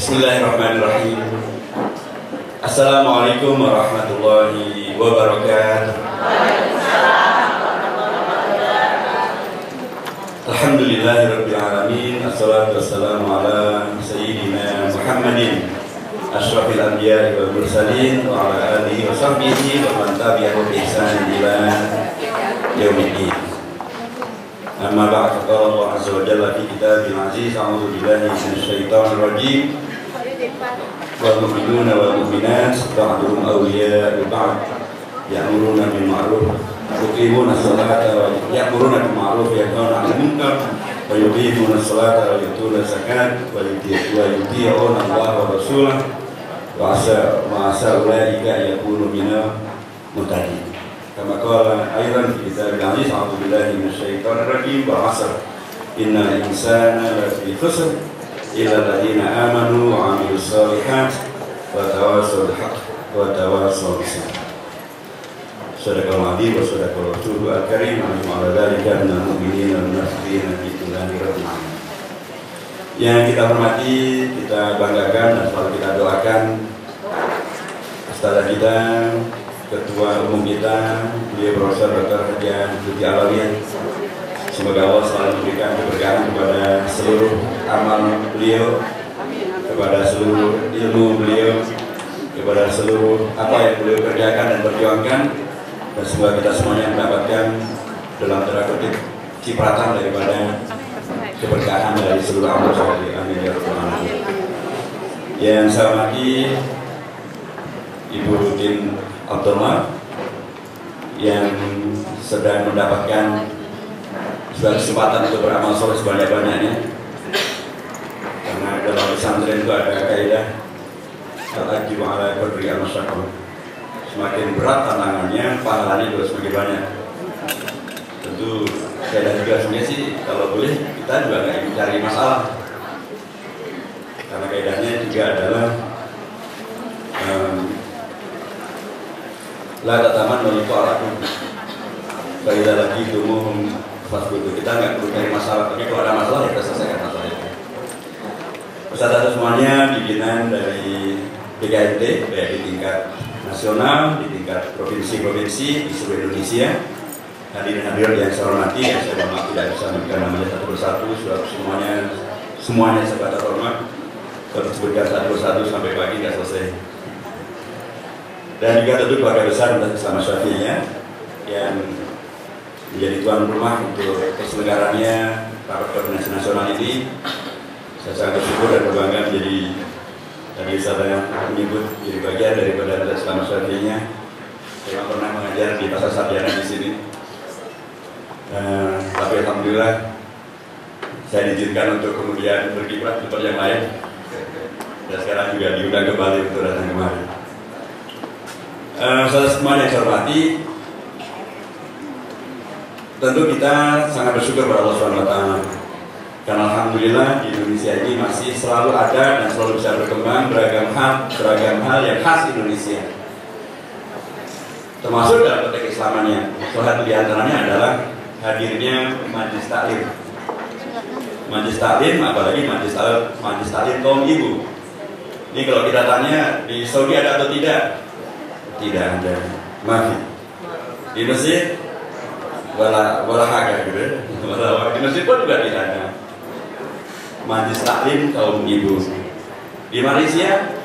Bismillahirrahmanirrahim. Assalamualaikum warahmatullahi wabarakatuh. Alhamdulillahirabbil alamin. Assalatu wassalamu ala sayyidina Muhammadin asyrafil anbiya'i wal mursalin wa ala alihi wa sahbihi wa man tabi'ahu bi ihsan ila yaumiddin. Amma ba'd, qala Allah azza wa jalla fi kitabil aziz, a'udzu billahi minasy syaithanir rajim. Wal mu'minuna wal mu'minat ba'duhum awliya'u ba'd ya'muruna bil ma'ruf yuqimuna as-salata wa ya'muruna bil ma'ruf wa yanhauna 'anil munkar wa yuqimuna as-salata wa yutuna az-zakata wa yuti'una Allah wa rasulahu wa asa ulaika yakunu minal muttaqin. Kama qala ayran fi kitabil aziz, a'udzu billahi minasy syaithanir rajim, wa 'asr innal insana lafi khusr illa alladziina aamanu wa 'amilus shalihaati wa tawassaw bil haqqi wa tawassaw bis sabr. Sadaqallahul 'azim wa sadaqal rasulul karim wa ala dzalika minal mu'minina wal munafiqina billahi rabbil alamin. Yang kita hormati, kita banggakan dan selalu kita doakan ustaz kita, ketua umum kita, beliau Profesor Dr. Haji Tuti Alawiyah. Semoga Allah selalu memberikan keberkahan kepada seluruh amal beliau, kepada seluruh ilmu beliau, kepada seluruh apa yang beliau kerjakan dan perjuangkan. Dan semoga kita semuanya mendapatkan dalam tanda kutip cipratan daripada keberkahan dari seluruh amal sekali. Amin ya rabbal alamin. Yang saya hormati Ibu Rutin Abdullah yang sedang mendapatkan sebuah kesempatan untuk beramal soleh sebanyak-banyaknya, karena dalam pesantren itu ada kaidah al-ajru ala qadri al-masyaqqah. Semakin berat tantangannya, pahalanya juga semakin banyak. Tentu kaidah juga sebenarnya sih kalau boleh kita juga nggak ingin cari masalah, karena kaidahnya juga adalah la tataman waliku alakum kaidah lagi tumuhum fasbutu. Kita nggak perlu cari masalah, tapi kalau ada masalah ya kita selesaikan masalah itu. Peserta semuanya bikinan dari BKNT, baik di tingkat nasional, di tingkat provinsi-provinsi di seluruh Indonesia. Hadirin yang saya hormati, yang saya mohon tidak bisa memberikan namanya satu persatu, semuanya sebatas hormat. Kalau disebutkan satu persatu sampai pagi nggak selesai. Dan juga tentu keluarga besar dan Islam Syafi'iyah yang menjadi tuan rumah untuk perselenggarannya rapat koordinasi nasional ini. Saya sangat bersyukur dan berbangga menjadi, tadi saya menyebut jadi bagian daripada Islam Syafi'iyah. Saya pernah mengajar di Pasar Sarjana di sini. Tapi alhamdulillah saya diizinkan untuk kemudian berkiprah di tempat yang lain. Dan sekarang juga diundang kembali untuk datang kemari. Saudara semua yang saya hormati, tentu kita sangat bersyukur pada Allah SWT, karena alhamdulillah di Indonesia ini masih selalu ada dan selalu bisa berkembang beragam hal yang khas Indonesia, termasuk dalam konteks keislamannya. Salah satu di antaranya adalah hadirnya Majelis Taklim. Majelis Taklim, apalagi Majelis Taklim kaum ibu. Ini kalau kita tanya di Saudi ada atau tidak? Tidak ada. Maaf. Di Mesir walahaga gitu. Di Mesir pun juga tidak ada Majelis Taklim kaum ibu. Di Malaysia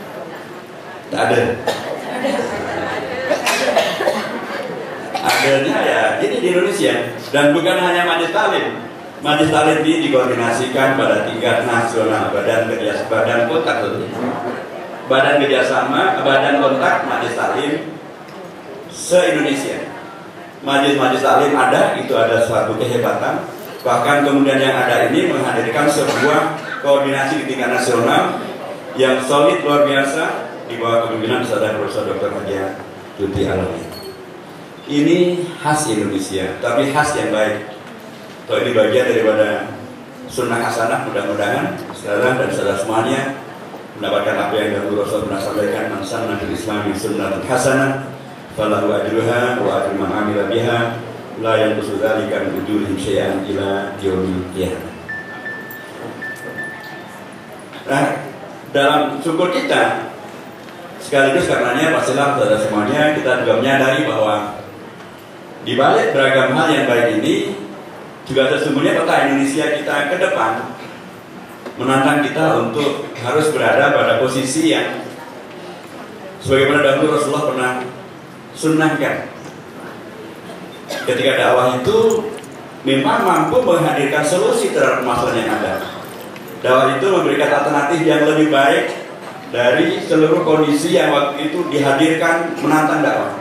tak ada. Adanya ya ini di Indonesia. Dan bukan hanya Majelis Taklim. Majelis Taklim ini dikoordinasikan pada tingkat nasional, badan kontak Majelis Taklim se-Indonesia. Majelis Taklim ada, itu ada suatu kehebatan. Bahkan kemudian yang ada ini menghadirkan sebuah koordinasi di tingkat nasional yang solid luar biasa di bawah kepemimpinan Saudara Profesor Dr. Haji Tuti Alawiyah. Ini khas Indonesia, tapi khas yang baik. Kalau ini bagian daripada sunnah hasanah, mudah-mudahan saudara dan saudara semuanya mendapatkan apa yang dahulu Rasul pernah sampaikan, man sanna fil islami sunnatan hasanah falahu ajruha wa ajru man amila biha la yanqusu dzalika min ujurihim syai'an ila yaumil qiyamah. Nah, dalam syukur kita, sekaligus karenanya pastilah saudara semuanya kita juga menyadari bahwa di balik beragam hal yang baik ini juga sesungguhnya peta Indonesia kita ke depan menantang kita untuk harus berada pada posisi yang sebagaimana dahulu Rasulullah pernah sunnahkan. Ketika dakwah itu memang mampu menghadirkan solusi terhadap masalah yang ada. Dakwah itu memberikan alternatif yang lebih baik dari seluruh kondisi yang waktu itu dihadirkan menantang dakwah.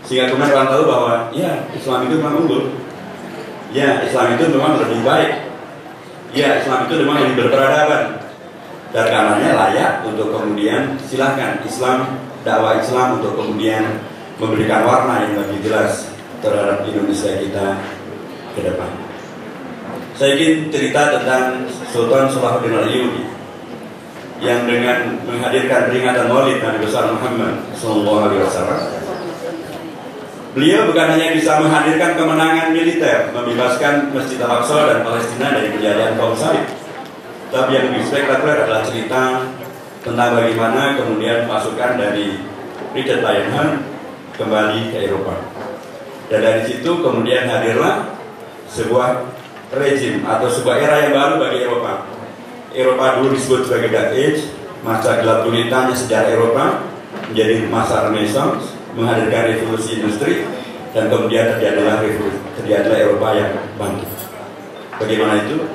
Sehingga kemudian orang tahu bahwa ya Islam itu memang unggul. Ya Islam itu memang lebih baik. Ya Islam itu memang lebih berperadaban. Dan karenanya layak untuk kemudian silahkan Islam, dakwah Islam untuk kemudian memberikan warna yang lebih jelas terhadap Indonesia kita ke depan. Saya ingin cerita tentang Sultan Salahuddin Ayyubi yang dengan menghadirkan peringatan Maulid Nabi besar Muhammad SAW. Beliau bukan hanya bisa menghadirkan kemenangan militer, membebaskan Masjid Al-Aqsa dan Palestina dari penjajahan kaum salib, tapi yang lebih spektakuler adalah cerita tentang bagaimana kemudian pasukan dari Richard Lionheart kembali ke Eropa. Dan dari situ kemudian hadirlah sebuah rezim atau sebuah era yang baru bagi Eropa. Eropa dulu disebut sebagai Dark Age, masa gelap gulitanya sejarah Eropa, menjadi masa Renaissance, menghadirkan revolusi industri, dan kemudian terjadilah Eropa yang bangkit. Bagaimana itu?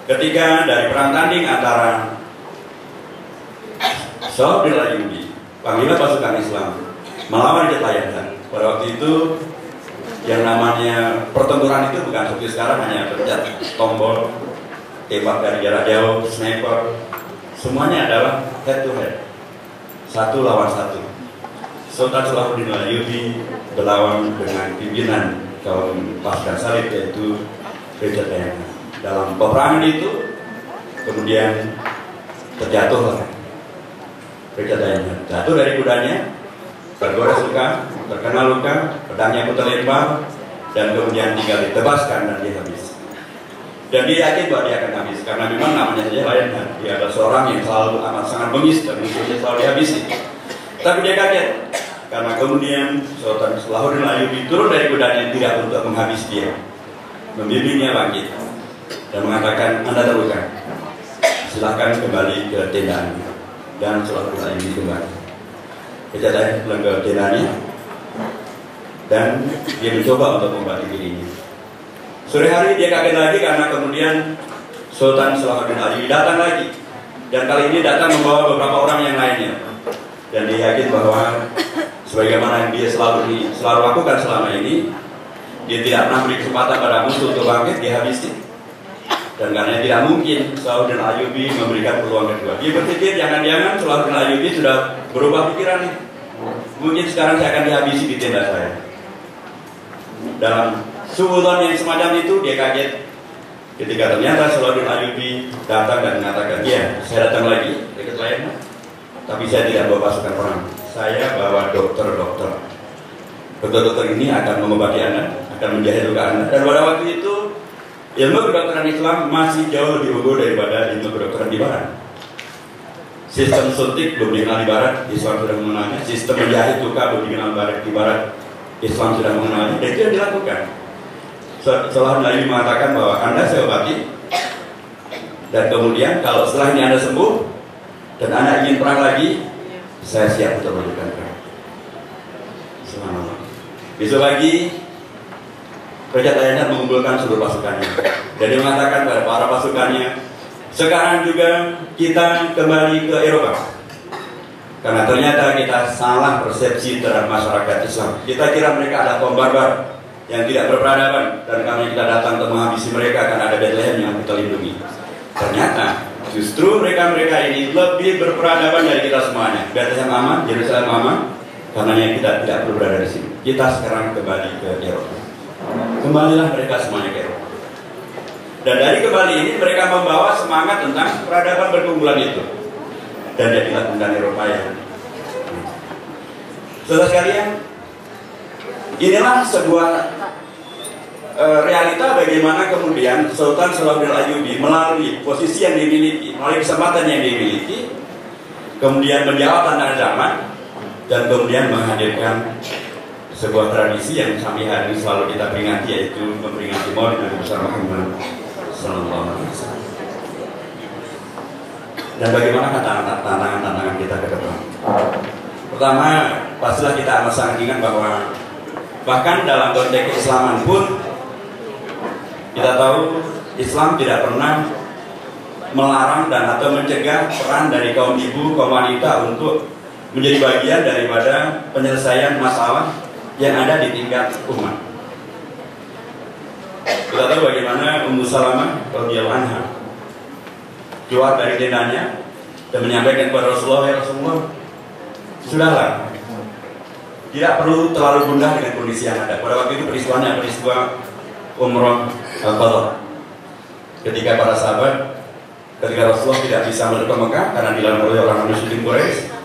Ketika dari perang tanding antara Salahuddin Ayyubi, panglima pasukan Islam, melawan Richard Lionheart. Pada waktu itu yang namanya pertempuran itu bukan seperti sekarang hanya pencet tombol, tembak dari jarak jauh, sniper, semuanya adalah head to head, satu lawan satu. Sultan Salahuddin Ayyubi berlawan dengan pimpinan kaum pasukan salib yaitu Richard Lionheart. Dalam peperangan itu kemudian terjatuhlah Richard Lionheart, jatuh dari kudanya, bergores luka, terkena luka, pedangnya pun terlempar, dan kemudian tinggal ditebaskan dan dia habis. Dan dia yakin bahwa dia akan habis karena memang namanya saja Lionheart. Dia adalah seorang yang selalu amat sangat bengis dan musuhnya selalu dihabisi. Tapi dia kaget karena kemudian Sultan Salahuddin Ayyubi turun dari kudanya tidak untuk menghabisi dia, membimbingnya bangkit dan mengatakan, Anda terluka, silahkan kembali ke tendaan. Dan Salahuddin Ayyubi kembali. Richard Lionheart pulang ke tendanya dan dia mencoba untuk mengobati dirinya. Sore hari dia kaget lagi karena kemudian Sultan Salahuddin Ayyubi datang lagi, dan kali ini datang membawa beberapa orang yang lainnya. Dan dia yakin bahwa sebagaimana yang dia selalu lakukan selama ini, dia tidak pernah beri kesempatan pada musuh untuk bangkit, dia habisi. Dan karena tidak mungkin Salahuddin Ayyubi memberikan peluang kedua, dia berpikir jangan-jangan Salahuddin Ayyubi sudah berubah pikiran nih. Mungkin sekarang saya akan dihabisi di tenda saya. Dalam suudzon yang semacam itu dia kaget ketika ternyata Salahuddin Ayyubi datang dan mengatakan, ya saya datang lagi dekat Lionheart, tapi saya tidak bawa pasukan perang, saya bawa dokter-dokter. Dokter-dokter ini akan mengobati Anda, akan menjahit luka Anda. Dan pada waktu itu ilmu kedokteran Islam masih jauh lebih unggul daripada ilmu kedokteran di Barat. Sistem suntik belum dikenal di Barat, Islam sudah mengenalnya. Sistem menjahit luka belum dikenal di Barat, Islam sudah mengenalnya. Dan itu yang dilakukan. Salahuddin Ayyubi mengatakan bahwa Anda saya obati, dan kemudian kalau setelah ini Anda sembuh dan Anda ingin perang lagi, saya siap untuk melanjutkan perang. Subhanallah. Besok pagi Richard Lionheart mengumpulkan seluruh pasukannya dan dia mengatakan kepada para pasukannya, sekarang juga kita kembali ke Eropa karena ternyata kita salah persepsi terhadap masyarakat Islam. Kita kira mereka adalah kaum barbar yang tidak berperadaban, dan kami kita datang untuk menghabisi mereka karena ada Bethlehem yang kita lindungi. Ternyata justru mereka-mereka ini lebih berperadaban dari kita semuanya. Bethlehem aman, Yerusalem aman, karena kita tidak perlu berada di sini. Kita sekarang kembali ke Eropa. Kembalilah mereka semuanya ke Eropa. Dan dari kembali ini mereka membawa semangat tentang peradaban berkeunggulan itu. Dan jadilah kemudian Eropa ya. Saudara sekalian, inilah sebuah realita bagaimana kemudian Sultan Salahuddin Ayyubi melalui posisi yang dimiliki, melalui kesempatan yang dimiliki, kemudian menjawab tantangan zaman dan kemudian menghadirkan sebuah tradisi yang sampai hari ini selalu kita peringati, yaitu memperingati Maulid Nabi besar Muhammad Sallallahu Alaihi Wasallam. Dan bagaimana tantangan kita ke depan? Pertama, pastilah kita amat sangat ingat bahwa bahkan dalam konteks keislaman pun kita tahu Islam tidak pernah melarang dan atau mencegah peran dari kaum ibu, kaum wanita untuk menjadi bagian daripada penyelesaian masalah yang ada di tingkat umat. Kita tahu bagaimana Ummu Salamah radhiyallahu anha keluar dari tendanya dan menyampaikan kepada Rasulullah, ya Rasulullah, sudahlah, tidak perlu terlalu gundah dengan kondisi yang ada. Pada waktu itu peristiwanya peristiwa Umrah Al-Qadha, ketika para sahabat, ketika Rasulullah tidak bisa menuju ke Mekah karena dilarang oleh orang musyrikin Quraisy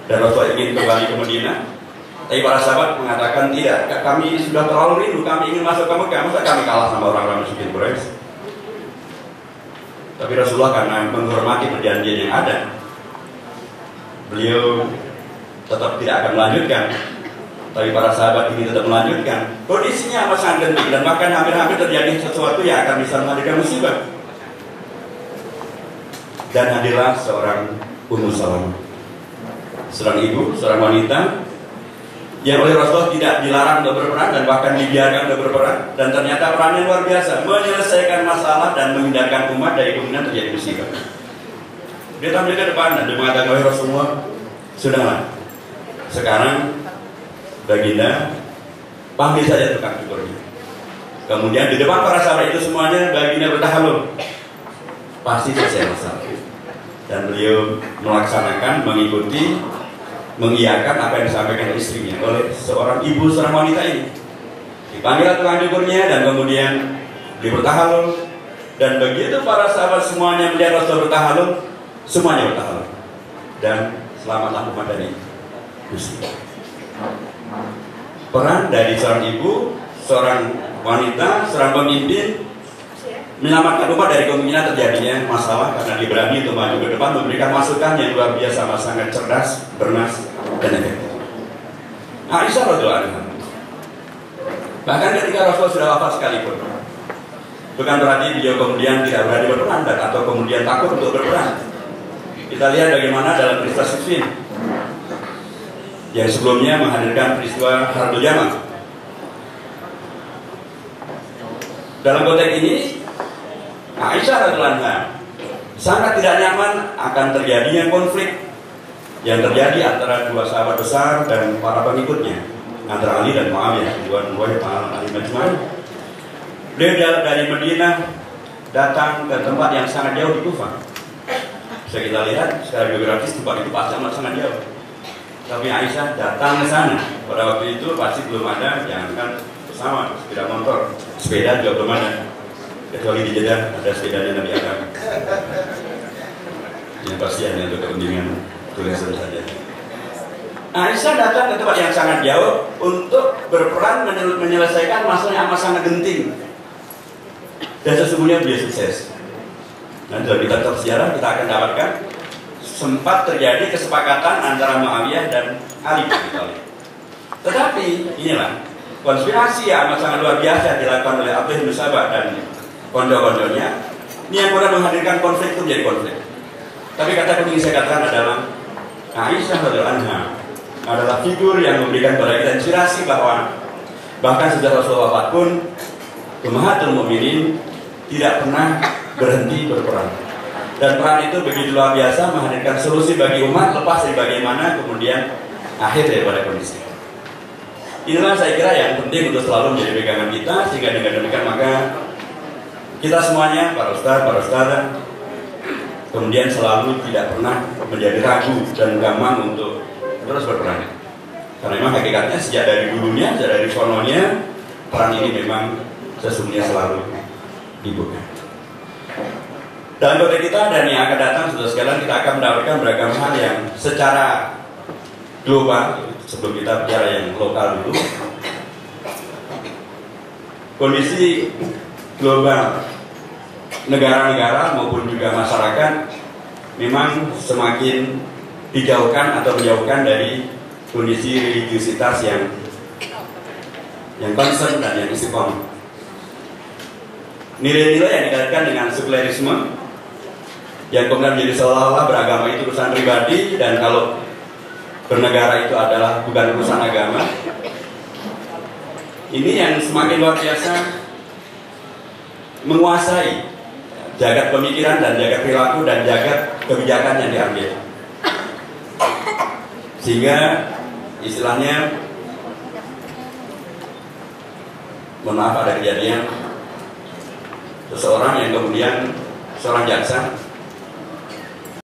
dan Rasulullah ingin kembali ke Madinah, tapi para sahabat mengatakan tidak, kami sudah terlalu rindu, kami ingin masuk ke Mekah, masa kami kalah sama orang musyrikin Quraisy? Tapi Rasulullah karena menghormati perjanjian yang ada, beliau tetap tidak akan melanjutkan. Tapi para sahabat ini tetap melanjutkan. Kondisinya amat sangat genting dan bahkan hampir-hampir terjadi sesuatu yang akan bisa menghadirkan musibah. Dan hadirlah seorang Ummu Salamah, seorang ibu, seorang wanita yang oleh Rasulullah tidak dilarang untuk berperan dan bahkan dibiarkan untuk berperan, dan ternyata perannya luar biasa, menyelesaikan masalah dan menghindarkan umat dari kemungkinan terjadi musibah. Dia tampil ke depan dan dia mengatakan, wahai Rasulullah, sudahlah, sekarang Baginda panggil saja tukang cukurnya. Kemudian di depan para sahabat itu semuanya Baginda bertahalul, pasti selesai masalah. Dan beliau melaksanakan, mengikuti, mengiyakan apa yang disampaikan istrinya oleh seorang ibu, seorang wanita ini. Dipanggil tukang cukurnya dan kemudian bertahalul. Dan begitu para sahabat semuanya melihat Rasul bertahalul, semuanya bertahalul. Dan selamatlah umat dari musibah. Peran dari seorang ibu, seorang wanita, seorang pemimpin menyelamatkan umat dari kemungkinan terjadinya masalah karena diberani untuk maju ke depan, memberikan masukan yang luar biasa, sangat cerdas, bernas, dan efektif. Aisyah radhiyallahu anha, bahkan ketika Rasul sudah wafat sekalipun, bukan berarti beliau kemudian tidak berani berperan atau kemudian takut untuk berperan. Kita lihat bagaimana dalam peristiwa Siffin yang sebelumnya menghadirkan peristiwa Harbul Jamal. Dalam konteks ini, Aisyah radhiyallahu anha sangat tidak nyaman akan terjadinya konflik yang terjadi antara dua sahabat besar dan para pengikutnya, antara Ali dan Muawiyah, dua Ali majma'in. Beliau dari Madinah datang ke tempat yang sangat jauh di Kufah. Bisa kita lihat secara geografis tempat itu pasti amat sangat jauh. Tapi Aisyah datang ke sana. Pada waktu itu pasti belum ada, jangankan pesawat, sepeda motor, sepeda juga belum ada. Kecuali di Jeddah ada sepedanya Nabi Adam. Yang pasti hanya untuk kepentingan tulisan saja. Aisyah datang ke tempat yang sangat jauh untuk berperan menyelesaikan masalah yang amat sangat genting. Dan sesungguhnya beliau sukses. Nah, dalam kitab sejarah kita akan dapatkan sempat terjadi kesepakatan antara Muawiyah dan Ali bin Abi Thalib. Tetapi inilah konspirasi yang amat sangat luar biasa dilakukan oleh Abdullah bin Sabah dan kondo-kondonya. Ini yang pernah menghadirkan konflik itu menjadi konflik. Tapi kata yang ingin saya katakan adalah Aisyah radhiyallahu anha adalah figur yang memberikan kepada kita inspirasi bahwa bahkan sudah Rasulullah wafat pun Ummahatul Mukminin tidak pernah berhenti berperang. Dan peran itu begitu luar biasa menghadirkan solusi bagi umat lepas dari bagaimana kemudian akhir daripada kondisi. Inilah saya kira yang penting untuk selalu menjadi pegangan kita, sehingga dengan demikian maka kita semuanya, para ustadz, kemudian selalu tidak pernah menjadi ragu dan gampang untuk terus berperan. Karena memang hakikatnya sejak dari dulunya, sejak dari sononya, peran ini memang sesungguhnya selalu dibuka. Dalam konteks kita dan yang akan datang, saudara sekalian, kita akan mendapatkan beragam hal yang secara global. Sebelum kita bicara yang lokal dulu, kondisi global negara-negara maupun juga masyarakat memang semakin dijauhkan atau menjauhkan dari kondisi religiusitas yang concern dan yang istiqomah. Nilai-nilai yang dikaitkan dengan sekulerisme yang kemudian menjadi seolah-olah beragama itu urusan pribadi dan kalau bernegara itu adalah bukan urusan agama. Ini yang semakin luar biasa menguasai jagat pemikiran dan jagat perilaku dan jagat kebijakan yang diambil. Sehingga istilahnya, mohon maaf, ada kejadian seseorang yang kemudian seorang jaksa